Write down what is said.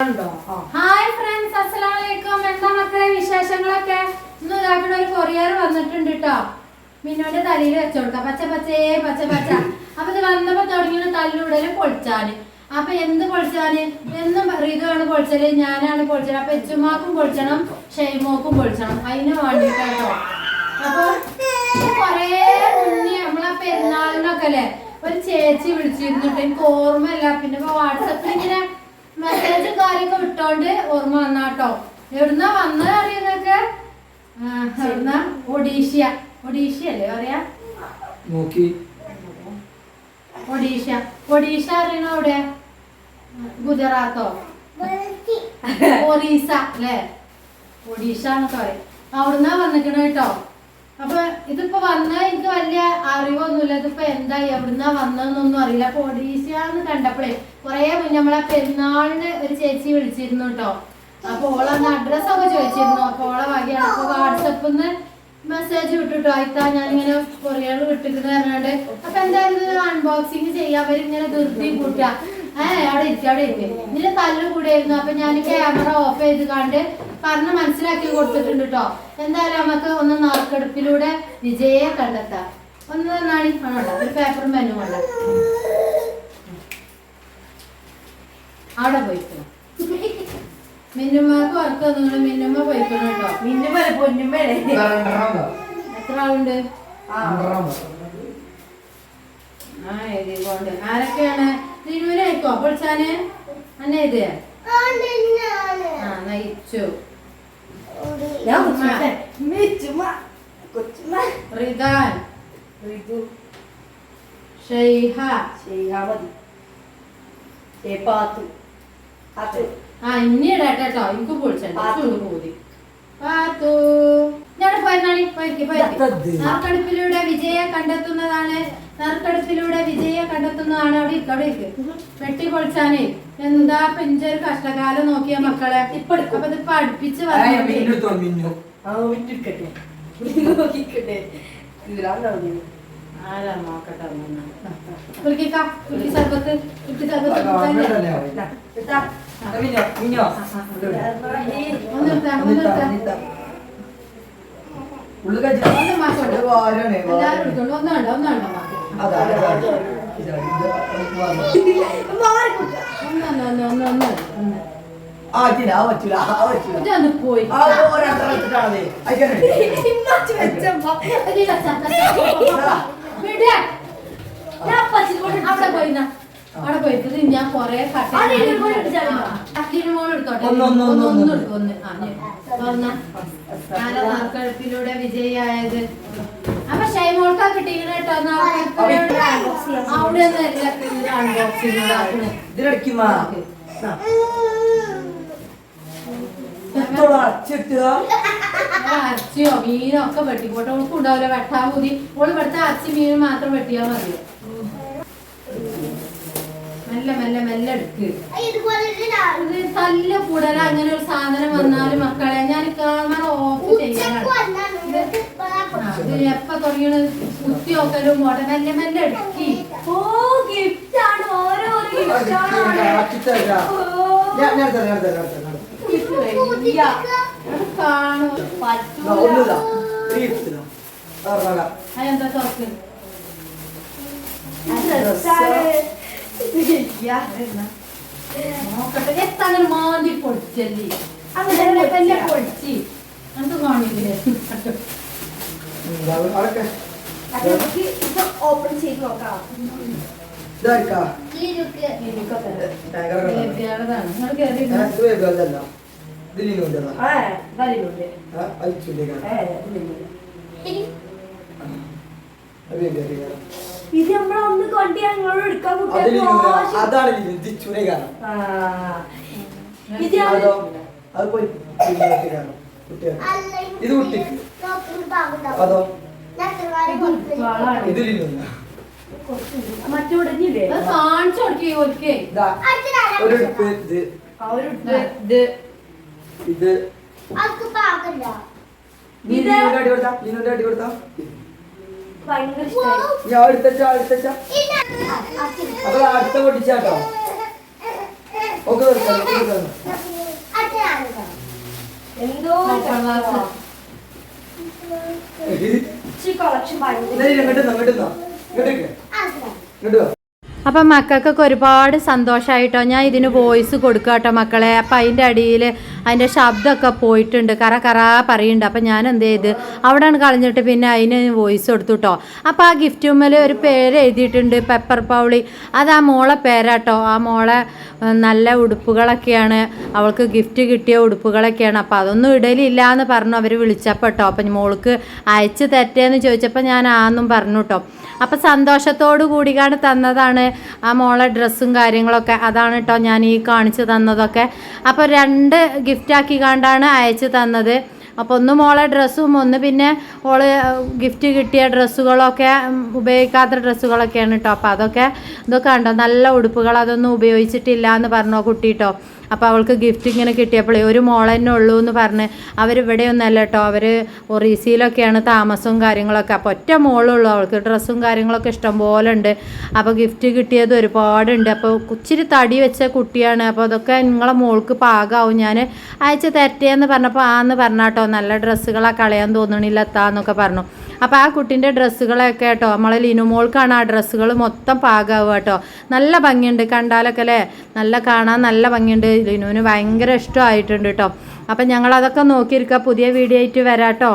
Hi friends, അസ്സലാമലൈക്കും. എന്താ മക്കളെ വിശേഷങ്ങളൊക്കെ? ഇന്ന് ഇതാക്കണ ഒരു കൊറിയർ വന്നിട്ടുണ്ട് കേട്ടോ. മിന്നോന്റെ തലയിൽ വെച്ചോടുക്ക പച്ച അപ്പൊ ഇത് വന്നപ്പോ തുടങ്ങിയ തല്ലുടലും പൊളിച്ചാന്. അപ്പൊ എന്ത് പൊളിച്ചാന് എന്നും ഇതാണ് പൊളിച്ചല്, ഞാനാണ് പൊളിച്ചത്. അപ്പൊ എച്ചുമാക്കും പൊളിച്ചണം, ഷെയ്മോക്കും പൊളിച്ചണം. അതിന് വേണ്ടിട്ടോ. അപ്പൊ കൊറേ മുന്നേ നമ്മളെ പെരുന്നാളിനൊക്കെ അല്ലേ ഒരു ചേച്ചി വിളിച്ചിരുന്നിട്ട് എനിക്ക് ഓർമ്മയില്ല. പിന്നെ ഇപ്പൊ വാട്സപ്പിൽ ഇങ്ങനെ മെസ്സേജും കാര്യമൊക്കെ വിട്ടോണ്ട് ഓർമ്മ വന്നാട്ടോ. എവിടുന്നാ വന്നത് അറിയുന്നൊക്കെ? എവിടുന്ന? ഒഡീഷ അല്ലേ പറയാ? ഒഡീഷ അറിയണ എവിടെ? ഗുജറാത്തോ? ഒറീസ അല്ലേ? ഒഡീഷ എന്നൊക്കെ പറയും. അവിടുന്നാ വന്നിക്കണ കേട്ടോ. അപ്പൊ ഇതിപ്പോ വന്ന എനിക്ക് വലിയ അറിവൊന്നുമില്ല. ഇതിപ്പോ എന്താ എവിടുന്നാ വന്നതെന്നൊന്നും അറിയില്ല. അപ്പൊ ഒഡീഷന്ന് കണ്ടപ്പോഴേ കൊറേ മുന്നേ നമ്മളെ പെരുന്നാളിന് ഒരു ചേച്ചി വിളിച്ചിരുന്നു കേട്ടോ. അപ്പൊ ഓളന്ന് അഡ്രസ്സൊക്കെ ചോദിച്ചിരുന്നു. അപ്പൊ ഓളെ വകയാണ്. അപ്പൊ വാട്സപ്പിൽ നിന്ന് മെസ്സേജ് വിട്ടിട്ടോ. അയത്താ ഞാനിങ്ങനെ കൊറിയർ വിട്ടിട്ട് പറഞ്ഞാണ്ട്. അപ്പൊ എന്തായാലും ഇത് അൺബോക്സിങ് ചെയ്യാൻ വരും. ഇങ്ങനെ ധൃതി കൂട്ടുക. അവിടെ ഇരിക്കും. ഇതിന്റെ തല്ലു കൂടിയായിരുന്നു. അപ്പൊ ഞാൻ ക്യാമറ ഓഫ് ചെയ്ത് കണ്ട് പറഞ്ഞ് മനസ്സിലാക്കി കൊടുത്തിട്ടുണ്ട് കേട്ടോ. എന്തായാലും നമുക്ക് ഒന്ന് നറുക്കെടുപ്പിലൂടെ വിജയെ കണ്ടെത്താം. ഒന്ന് നാണി ആണോട്ടോ, ഒരു പേപ്പറും പെന്നും കൊണ്ട അവിടെ പോയിക്കോ. മിന്നുമ്മക്ക് വർക്ക് വന്നു. മിന്നുമ്മ പോയിക്കണം കേട്ടോ. എത്ര ആളുണ്ട്? എഴുതിക്കൊണ്ട് ആരൊക്കെയാണ്? തിരുവനായിക്കോ പൊളിച്ചാന് അന്നെ ഇത് നയിച്ചു. റിദാൻ, ഷെയ്ഹ, ഇനി ഇടട്ടോ. എനിക്ക് പൊളിച്ചിട്ടുണ്ട് പോതി. നറുക്കെടുപ്പിലൂടെ വിജയെ കണ്ടെത്തുന്നതാണ്. അവിടെ വെട്ടി പൊളിച്ചാനേ എന്താ പിഞ്ചൊരു കഷ്ടകാലം നോക്കിയ മക്കളെ. അപ്പൊ ഇതിപ്പോ അടുപ്പിച്ച് ആരാ നോക്കട്ടെ. സർബത്ത് പോയി അവിടെ പോയിട്ട് ഞാൻ കൊറേ നറുക്കെടുപ്പിലൂടെ വിജയിയായത്. അപ്പൊ ഷൈമോൾക്കാ കിട്ടിയിങ്ങനെ കേട്ടോ. അവിടെ അരച്ചിയോ മീനോ ഒക്കെ വെട്ടിക്കോട്ടെ. ഓൾക്ക് ഉണ്ടാവില്ല വെട്ടാൻ കൂതി. ഓള് ഇവിടുത്തെ അരച്ചി മീനും മാത്രം വെട്ടിയാ മതി. മെല്ലെ എടുക്ക്. ഇത് തല്ല കൂടല. അങ്ങനെ ഒരു സാധനം വന്നാലും മക്കളെ ഞാൻ ക്യാമറ ഓഫ് ചെയ്യാനാണ്. ഇത് എപ്പ തുടങ്ങിയ കുത്തി നോക്കലും പോട്ടെ. മെല്ലെ എടുക്കി. അതെന്താ തുറക്ക്? നോക്കട്ടെ. എത്ര മാന്തി പൊളിച്ചല്ലേ അങ്ങനെ പൊളിച്ച് എന്ത് കാണില്ലേ? ഓപ്പൺ ചെയ്ത് നോക്കാം. ഇത് നമ്മളൊന്ന് കൊണ്ട് ഞങ്ങളോട് എടുക്കാൻ മറ്റോടഞ്ഞില്ലേ കാണിച്ചു കൊടുക്കേ. അടുത്ത പൊട്ടിച്ചാട്ടോ. എന്തോ കളക്ഷൻ അപ്പം മക്കൾക്കൊക്കെ ഒരുപാട് സന്തോഷമായിട്ടോ. ഞാൻ ഇതിന് വോയിസ് കൊടുക്കുക കേട്ടോ മക്കളെ. അപ്പം അതിൻ്റെ അടിയിൽ അതിൻ്റെ ശബ്ദമൊക്കെ പോയിട്ടുണ്ട്, കറ പറയുന്നുണ്ട്. അപ്പം ഞാൻ എന്ത് ചെയ്ത് അവിടെയാണ് കളഞ്ഞിട്ട് പിന്നെ അതിന് വോയിസ് കൊടുത്തു കേട്ടോ. അപ്പോൾ ആ ഗിഫ്റ്റുമ്മൽ ഒരു പേര് എഴുതിയിട്ടുണ്ട്, പെപ്പർ പൗളി. അത് ആ മോളെ പേരാട്ടോ. ആ മോളെ നല്ല ഉടുപ്പുകളൊക്കെയാണ്, അവൾക്ക് ഗിഫ്റ്റ് കിട്ടിയ ഉടുപ്പുകളൊക്കെയാണ്. അപ്പോൾ അതൊന്നും ഇടലില്ല എന്ന് പറഞ്ഞു അവർ വിളിച്ചപ്പോൾ കേട്ടോ. അപ്പം മോൾക്ക് അയച്ച് തെറ്റേന്ന് ചോദിച്ചപ്പോൾ ഞാൻ ആന്നും പറഞ്ഞു കേട്ടോ. അപ്പം സന്തോഷത്തോടു കൂടിയാണ് തന്നതാണ് ആ മോളെ ഡ്രസ്സും കാര്യങ്ങളൊക്കെ. അതാണ് കേട്ടോ ഞാൻ ഈ കാണിച്ചു തന്നതൊക്കെ. അപ്പോൾ 2 ഗിഫ്റ്റാക്കി കണ്ടാണ് അയച്ചു തന്നത്. അപ്പോൾ ഒന്ന് മോളെ ഡ്രസ്സും ഒന്ന് പിന്നെ ഓള് ഗിഫ്റ്റ് കിട്ടിയ ഡ്രസ്സുകളൊക്കെ ഉപയോഗിക്കാത്ത ഡ്രസ്സുകളൊക്കെയാണ് കേട്ടോ. അപ്പോൾ ഇതൊക്കെ ഉണ്ടോ നല്ല ഉടുപ്പുകൾ, അതൊന്നും ഉപയോഗിച്ചിട്ടില്ല എന്ന് പറഞ്ഞോ കുട്ടി കേട്ടോ. അപ്പോൾ അവൾക്ക് ഗിഫ്റ്റ് ഇങ്ങനെ കിട്ടിയപ്പോഴേ ഒരു മോൾ തന്നെ ഉള്ളൂ എന്ന് പറഞ്ഞ് അവരിവിടെ ഒന്നല്ല കേട്ടോ, അവർ ഒറീസയിലൊക്കെയാണ് താമസവും കാര്യങ്ങളൊക്കെ. അപ്പോൾ ഒറ്റ മോളുള്ളൂ, അവൾക്ക് ഡ്രസ്സും കാര്യങ്ങളൊക്കെ ഇഷ്ടംപോലെ ഉണ്ട്. അപ്പോൾ ഗിഫ്റ്റ് കിട്ടിയത് ഒരുപാടുണ്ട്. അപ്പോൾ ഇച്ചിരി തടി വെച്ച കുട്ടിയാണ്. അപ്പോൾ അതൊക്കെ നിങ്ങളെ മോൾക്ക് പാകമാവും, ഞാൻ അയച്ച് തരട്ടേന്ന് പറഞ്ഞപ്പോൾ ആന്ന് പറഞ്ഞാട്ടോ. നല്ല ഡ്രസ്സുകളാണ് കളയാൻ തോന്നണില്ല എത്താന്നൊക്കെ പറഞ്ഞു. അപ്പോൾ ആ കുട്ടീൻ്റെ ഡ്രസ്സുകളൊക്കെ കേട്ടോ നമ്മളെ ലിനുമോൾക്കാണ് ആ ഡ്രസ്സുകൾ മൊത്തം പാകാവുക കേട്ടോ. നല്ല ഭംഗിയുണ്ട് കണ്ടാലൊക്കെ അല്ലേ, നല്ല കാണാൻ നല്ല ഭംഗിയുണ്ട്. ലിനുവിന് ഭയങ്കര ഇഷ്ടമായിട്ടുണ്ട് കേട്ടോ. അപ്പം ഞങ്ങളതൊക്കെ നോക്കിയിരിക്കുക. പുതിയ വീഡിയോ ആയിട്ട് വരാം കേട്ടോ.